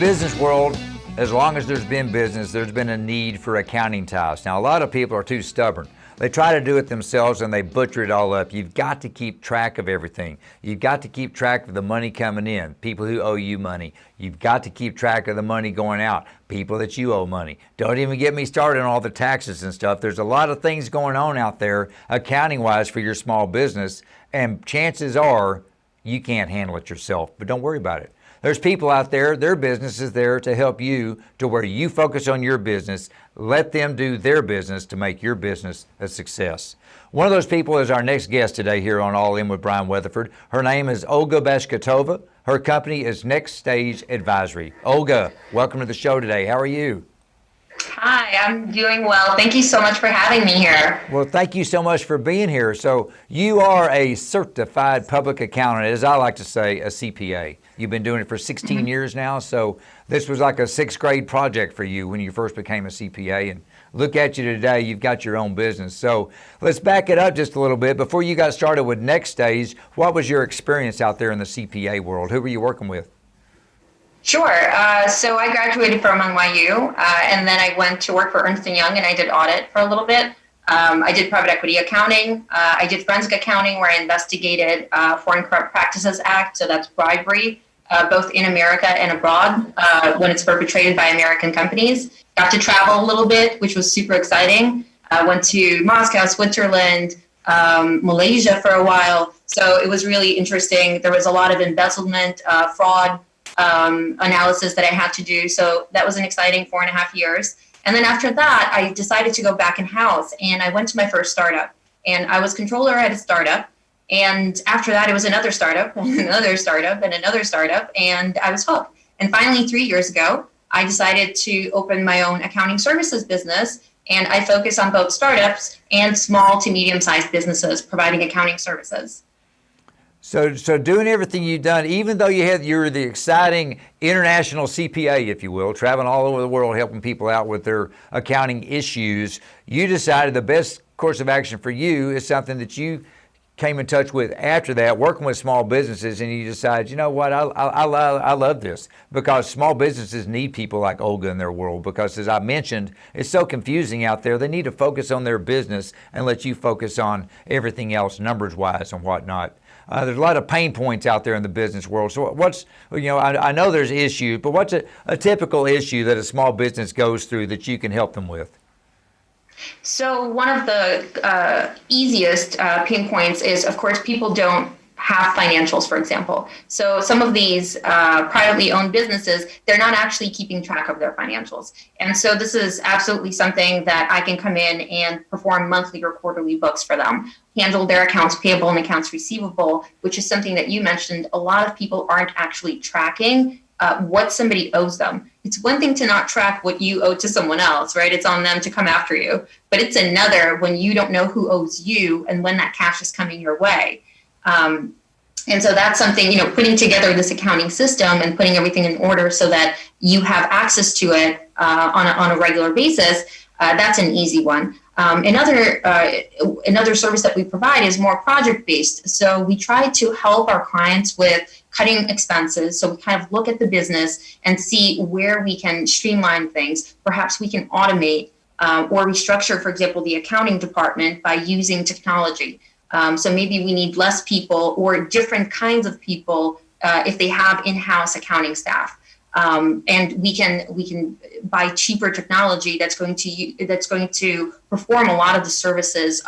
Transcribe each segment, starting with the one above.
business world, as long as there's been business, there's been a need for accounting ties. Now, a lot of people are too stubborn. They try to do it themselves and they butcher it all up. You've got to keep track of everything. You've got to keep track of the money coming in, people who owe you money. You've got to keep track of the money going out, people that you owe money. Don't even get me started on all the taxes and stuff. There's a lot of things going on out there accounting-wise for your small business, and chances are you can't handle it yourself, but don't worry about it. There's people out there, their business is there to help you to where you focus on your business, let them do their business to make your business a success. One of those people is our next guest today here on All In with Bryan Weatherford. Her name is Olga Bashkatova. Her company is NextStage Advisory. Olga, welcome to the show today. How are you? Hi, I'm doing well. Thank you so much for having me here. Well, thank you so much for being here. So you are a certified public accountant, as I like to say, a CPA. You've been doing it for 16 years now, so this was like a sixth grade project for you when you first became a CPA. And look at you today, you've got your own business. So let's back it up just a little bit. Before you got started with NextStage, what was your experience out there in the CPA world? Who were you working with? Sure. So I graduated from NYU, and then I went to work for Ernst & Young, and I did audit for a little bit. I did private equity accounting. I did forensic accounting, where I investigated Foreign Corrupt Practices Act, so that's bribery, both in America and abroad when it's perpetrated by American companies. Got to travel a little bit, which was super exciting. I went to Moscow, Switzerland, Malaysia for a while. So it was really interesting. There was a lot of embezzlement, fraud, analysis that I had to do. So that was an exciting 4.5 years. And then after that, I decided to go back in-house, and I went to my first startup. And I was controller at a startup. And after that, it was another startup, and another startup, and another startup, and I was hooked. And finally, 3 years ago, I decided to open my own accounting services business, and I focus on both startups and small to medium-sized businesses providing accounting services. So doing everything you've done, even though you're the exciting international CPA, if you will, traveling all over the world helping people out with their accounting issues, you decided the best course of action for you is something that you came in touch with after that, working with small businesses, and you decided, you know what, I love this, because small businesses need people like Olga in their world, because as I mentioned, it's so confusing out there. They need to focus on their business and let you focus on everything else, numbers-wise and whatnot. There's a lot of pain points out there in the business world. So what's, I know there's issues, but what's a typical issue that a small business goes through that you can help them with? So one of the easiest pain points is, of course, people don't have financials, for example. So some of these privately owned businesses, they're not actually keeping track of their financials. And so this is absolutely something that I can come in and perform monthly or quarterly books for them, handle their accounts payable and accounts receivable, which is something that you mentioned. A lot of people aren't actually tracking what somebody owes them. It's one thing to not track what you owe to someone else, right? It's on them to come after you. But it's another when you don't know who owes you and when that cash is coming your way. And so that's something, putting together this accounting system and putting everything in order so that you have access to it on a regular basis, that's an easy one. Another service that we provide is more project-based. So we try to help our clients with cutting expenses. So we kind of look at the business and see where we can streamline things. Perhaps we can automate or restructure, for example, the accounting department by using technology. So maybe we need less people or different kinds of people if they have in-house accounting staff. And we can buy cheaper technology that's going to perform a lot of the services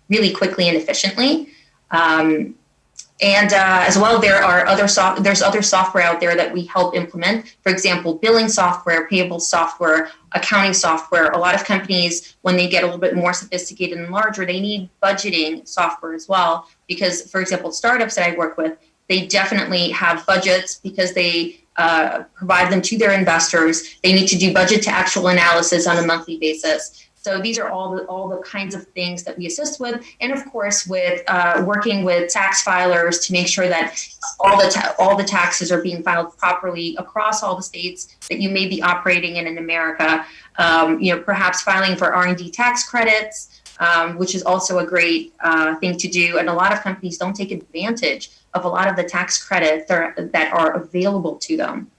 really quickly and efficiently. And as well, there's other software out there that we help implement. For example, billing software, payable software, accounting software. A lot of companies, when they get a little bit more sophisticated and larger, they need budgeting software as well. Because, for example, startups that I work with, they definitely have budgets because they provide them to their investors. They need to do budget to actual analysis on a monthly basis. So these are all the kinds of things that we assist with, and of course with working with tax filers to make sure that all the taxes are being filed properly across all the states that you may be operating in America. Perhaps filing for R&D tax credits, which is also a great thing to do, and a lot of companies don't take advantage of a lot of the tax credits that are available to them.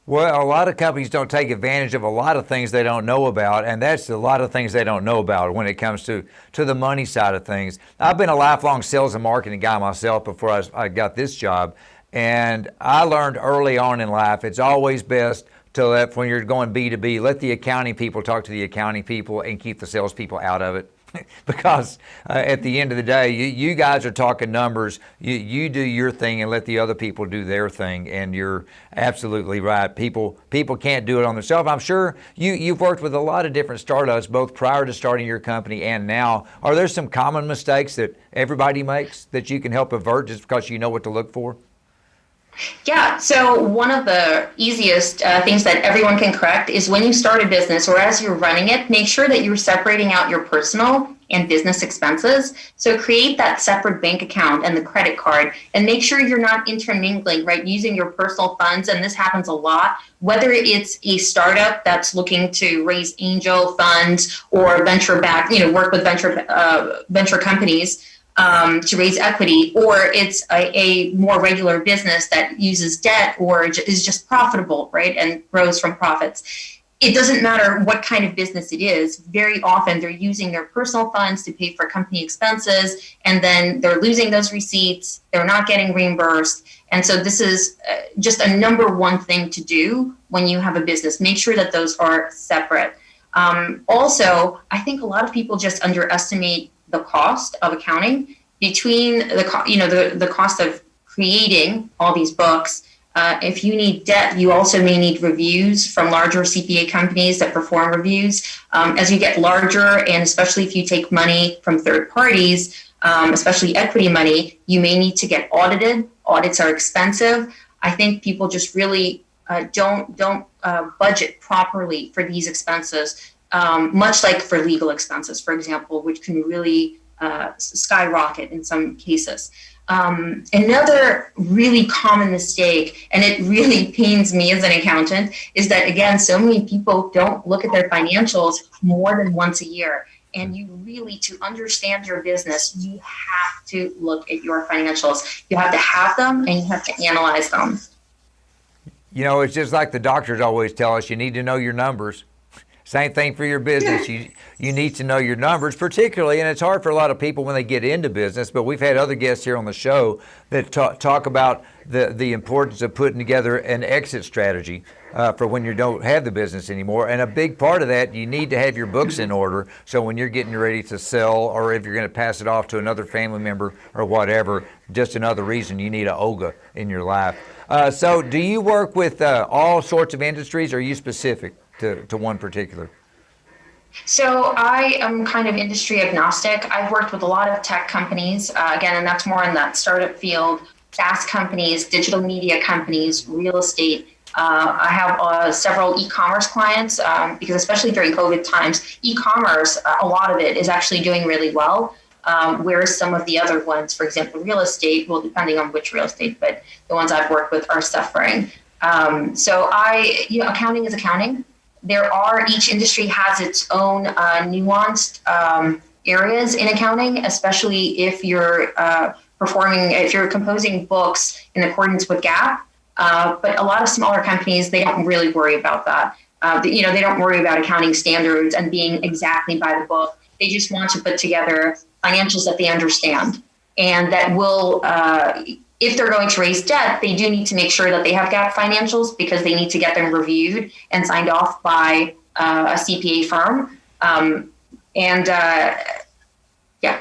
Well, a lot of companies don't take advantage of a lot of things they don't know about, and that's a lot of things they don't know about when it comes to the money side of things. I've been a lifelong sales and marketing guy myself before I got this job, and I learned early on in life it's always best to let, when you're going B2B, let the accounting people talk to the accounting people and keep the salespeople out of it. Because at the end of the day, you guys are talking numbers. You do your thing and let the other people do their thing. And you're absolutely right. People can't do it on themselves. I'm sure you've worked with a lot of different startups, both prior to starting your company and now. Are there some common mistakes that everybody makes that you can help avert just because you know what to look for? Yeah, so one of the easiest things that everyone can correct is when you start a business or as you're running it, make sure that you're separating out your personal and business expenses. So create that separate bank account and the credit card and make sure you're not intermingling, right? Using your personal funds, and this happens a lot, whether it's a startup that's looking to raise angel funds or venture back, work with venture companies to raise equity, or it's a more regular business that uses debt or is just profitable, right, and grows from profits. It doesn't matter what kind of business it is. Very often they're using their personal funds to pay for company expenses, and then they're losing those receipts. They're not getting reimbursed. And so this is just a number one thing to do when you have a business. Make sure that those are separate. Also, I think a lot of people just underestimate the cost of accounting between the cost of creating all these books. If you need debt, you also may need reviews from larger CPA companies that perform reviews. As you get larger, and especially if you take money from third parties, especially equity money, you may need to get audited. Audits are expensive. I think people just really don't budget properly for these expenses. Much like for legal expenses, for example, which can really skyrocket in some cases. Another really common mistake, and it really pains me as an accountant, is that, again, so many people don't look at their financials more than once a year. And you really, to understand your business, you have to look at your financials. You have to have them and you have to analyze them. It's just like the doctors always tell us, you need to know your numbers. Same thing for your business. You need to know your numbers, particularly, and it's hard for a lot of people when they get into business, but we've had other guests here on the show that talk about the importance of putting together an exit strategy for when you don't have the business anymore. And a big part of that, you need to have your books in order, so when you're getting ready to sell, or if you're going to pass it off to another family member or whatever, just another reason you need an OGA in your life. So do you work with all sorts of industries, or are you specific to one particular? So I am kind of industry agnostic. I've worked with a lot of tech companies, again, and that's more in that startup field, SaaS companies, digital media companies, real estate. I have several e-commerce clients because especially during COVID times, e-commerce, a lot of it is actually doing really well. Whereas some of the other ones, for example, real estate, well, depending on which real estate, but the ones I've worked with are suffering. So accounting is accounting. Each industry has its own nuanced areas in accounting, especially if you're composing books in accordance with GAAP. But a lot of smaller companies, they don't really worry about that. They don't worry about accounting standards and being exactly by the book. They just want to put together financials that they understand and that will, if they're going to raise debt, they do need to make sure that they have GAAP financials because they need to get them reviewed and signed off by a CPA firm. Yeah.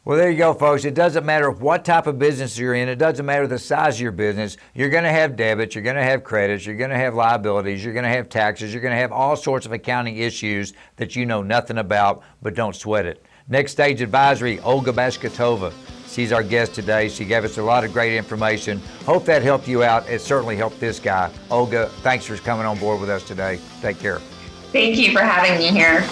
Well, there you go, folks. It doesn't matter what type of business you're in. It doesn't matter the size of your business. You're going to have debits. You're going to have credits. You're going to have liabilities. You're going to have taxes. You're going to have all sorts of accounting issues that you know nothing about, but don't sweat it. NextStage Advisory, Olga Bashkatova. She's our guest today. She gave us a lot of great information. Hope that helped you out. It certainly helped this guy. Olga, thanks for coming on board with us today. Take care. Thank you for having me here.